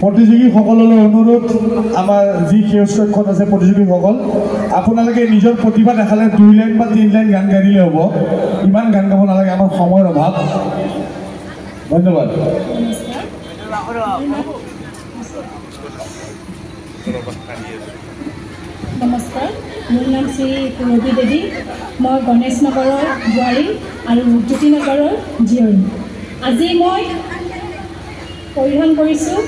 প্ৰতিযোগীসকললৈ অনুৰোধ, আমাৰ যি সেউজকক্ষত আছে প্ৰতিযোগীসকল, আপোনালোকে নিজৰ প্ৰতিভা দেখালে 2 লাইন বা 3 লাইন গান গাই দিলে হ'ব। ইমান গান গাব নালাগে, আমাৰ সময়ৰ অভাৱ। ধন্যবাদ। নমস্কাৰ, মোৰ নাম শ্ৰী পুৰবী দেৱী। মই গণেশ নগৰৰ বোৱাৰী আৰু জ্যোতি নগৰৰ জীয়ৰী। আজি মই পৰিধান কৰিছোঁ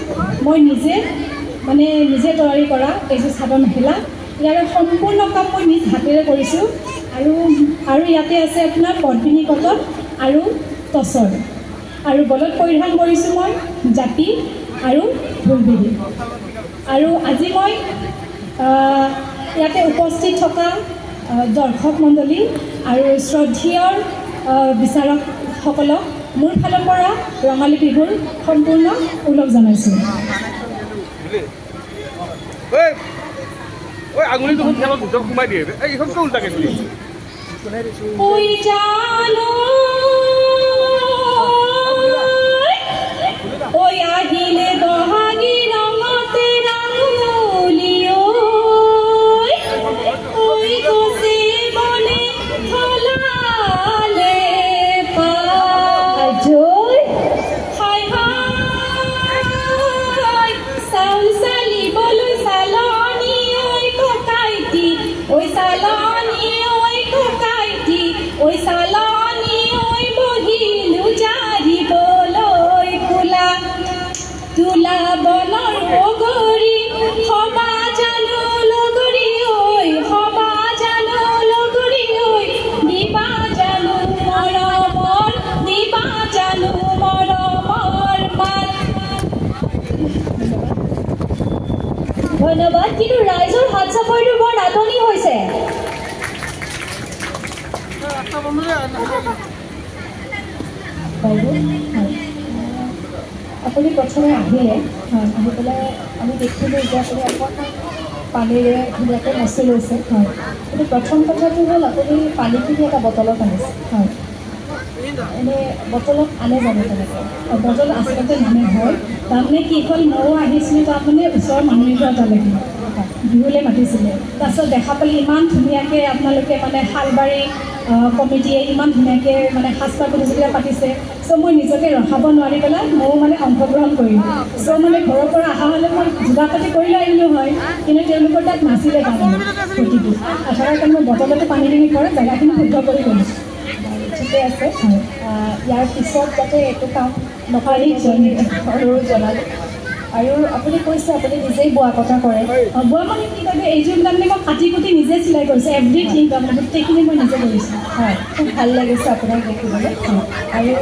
মই নিজে তৈয়াৰী কৰা এইযোৰ চাদৰ মেখেলা। ইয়াৰ সম্পূৰ্ণ কাম মই নিজ হাতেৰে কৰিছোঁ আৰু ইয়াতে আছে আপোনাৰ পদ্মিনী কটন আৰু টচৰ, আৰু গলত পৰিধান কৰিছোঁ মই জাপি আৰু ঢোলবিৰি। আৰু আজি মই ইয়াতে উপস্থিত থকা দৰ্শক মণ্ডলী আৰু শ্ৰদ্ধেয় বিচাৰকসকলক মোৰ ফালৰ পৰা ৰঙালী বিহুৰ সম্পূৰ্ণ ওলগ জনাইছোঁ। ধন্যবাদ। কিন্তু ৰাইজৰ হাত চাপৰিটো বৰ নাটনি হৈছে। আপুনি প্ৰথমে আহিলে, আহি পেলাই আমি দেখিলোঁ যে আপুনি অকণমান পানীৰে ধুনীয়াকৈ মচি লৈছে। হয়, কিন্তু প্ৰথম কথাটো হ'ল আপুনি পানীখিনি এটা বটলত আনিছে। হয়, এনেই বটলত আনে জানো তেনেকৈ? বটল আচলতে নানে। হয়, তাৰমানে কি হ'ল, ময়ো আহিছিলোঁ তাৰমানে ওচৰৰ মানুহ এঘৰ তালৈকে বিহুলৈ মাতিছিলে। তাৰপিছত দেখা পালে ইমান ধুনীয়াকৈ আপোনালোকে শালবাৰী কমিটিয়ে ইমান ধুনীয়াকৈ সাজপাৰ প্ৰতিযোগিতা পাতিছে। চ' মই নিজকে ৰখাব নোৱাৰি পেলাই ময়ো অংশগ্ৰহণ কৰিলোঁ। চ' ঘৰৰ পৰা অহা হ'লে মই যোগাৰ পাতি কৰি লৈ আহিলোঁ হয়, কিন্তু তেওঁলোকৰ তাত নাছিলে তাৰমানে প্ৰতিটো। থকাৰ কাৰণে মই বটলতে পানীখিনি কৰে জেগাখিনি শুদ্ধ কৰি গ'লোঁ। ঠিকে আছে। ইয়াৰ পিছত যাতে এইটো কাম নকৰি জনালোঁ। আৰু আপুনি কৈছে আপুনি নিজেই বোৱা কটা কৰে। বোৱা মানে কি কয়, এইযোৰ তাৰমানে মই কাটি কুটি নিজে চিলাই কৰিছোঁ। এভৰিথিং তাৰমানে গোটেইখিনি মই নিজে কৰিছোঁ। হয়, খুব ভাল লাগিছে আপোনাক দেখিবলৈ। আৰু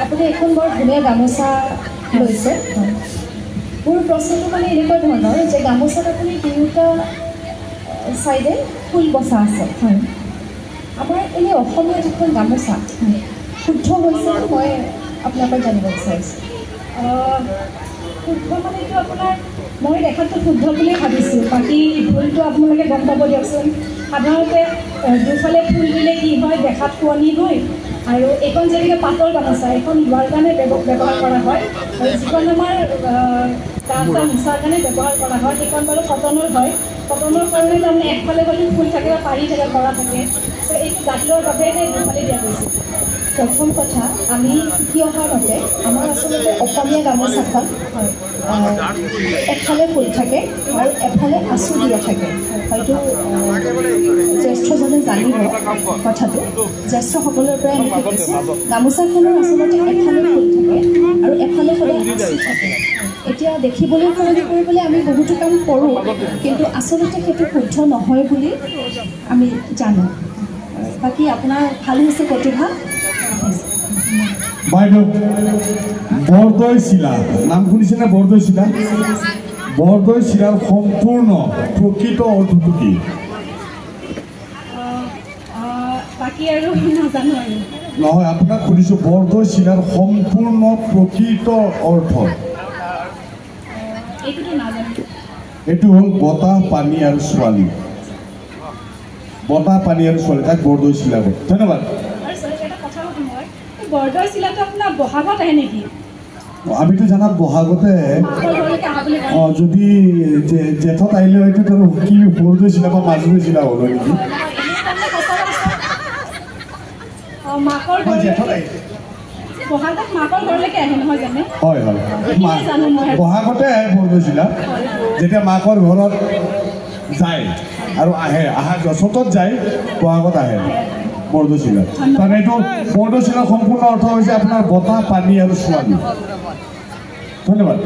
আপুনি এখন বৰ ধুনীয়া গামোচা লৈছে। মোৰ প্ৰশ্নটো এনেকুৱা ধৰণৰ যে গামোচাত আপুনি 2টা ছাইডে ফুল বচা আছে। হয়, আমাৰ এনেই অসমীয়া যিখন গামোচা শুদ্ধ হৈছে মই আপোনাৰ পৰা জানিব বিচাৰিছোঁ। শুদ্ধ এইটো আপোনাৰ মই দেখাতটো শুদ্ধ বুলিয়ে ভাবিছোঁ, বাকী ভুলটো আপোনালোকে গম পাব দিয়কচোন। সাধাৰণতে দুফালে ফুল দিলে কি হয়, দেখাত শুৱনি হয়। আৰু এইখন যেনেকৈ পাটৰ গামোচা, এইখন লোৱাৰ কাৰণে ব্যৱহাৰ কৰা হয়, আৰু যিখন আমাৰ গা চা মোচাৰ কাৰণে ব্যৱহাৰ কৰা হয় সেইখন বাৰু কটনৰ হয়। কটনৰ কাৰণে তাৰমানে একফালে হ'লে ফুল থাকে বা পাৰি থাকে, কৰা থাকে। চ' এইটো জাতিৰ বাবে দুফালে দিয়া গৈছে। প্ৰথম কথা, আমি শিকি অহাৰ মতে আমাৰ আচলতে অসমীয়া গামোচাখন হয় এফালে ফুল থাকে আৰু এফালে আঁচু দিয়া থাকে। হয়তো জ্যেষ্ঠজনে জানিব কথাটো, জ্যেষ্ঠসকলৰ পৰাই আমি শিকিছোঁ। গামোচাখনৰ আচলতে এফালে ফুল থাকে আৰু এফালে সদায় আঁচু থাকে। এতিয়া দেখিবলৈ সলনি কৰিবলৈ আমি বহুতো কাম কৰোঁ, কিন্তু আচলতে সেইটো শুদ্ধ নহয় বুলি আমি জানো। বাকী আপোনাৰ ভাল হৈছে প্ৰতিভা। বাইদেউ বৰদৈ চিলা নাম শুনিছেনে? বৰদৈ চিলা, বৰদৈ চিলাৰ সম্পূৰ্ণ প্ৰকৃত অৰ্থটো কি? বাকী আৰু নাজানো আৰু। নহয়, আপোনাক সুধিছোঁ বৰদৈ চিলাৰ সম্পূৰ্ণ প্ৰকৃত অৰ্থ। এইটোতো নাজানো। এইটো হ'ল বতাহ, পানী আৰু ছোৱালী। বতাহ, পানী আৰু ছোৱালী, তাক বৰদৈ চিলা কয়। ধন্যবাদ। আৰু ছাৰ এটা কথা সুধো মই, বৰদৈ চিলাটো আপোনাৰ বহাগত আহে নেকি? আমিতো জানাত বহাগতে মাকৰ ঘৰলৈকে আহা বুলি কয়। যদি জেঠত আহিলে হয়তো তেওঁ কি বৰদৈ চিলা বা মাজদৈ চিলা হ'ল নেকি? মাকৰ জেঠত আহিছে। বহাগত মাকৰ ঘৰলৈকে আহে নহয় জানে? হয় হয়, বহাগতে আহে বৰদৈ চিলা। যেতিয়া মাকৰ ঘৰত যায় আৰু আহে, চ'তত যায়, বহাগত আহে বৰদৈ চিলা। কাৰণ এইটো বৰদৈ চিলাৰ সম্পূৰ্ণ অৰ্থ হৈছে আপোনাৰ বতাহ, পানী আৰু ছোৱালী। ধন্যবাদ।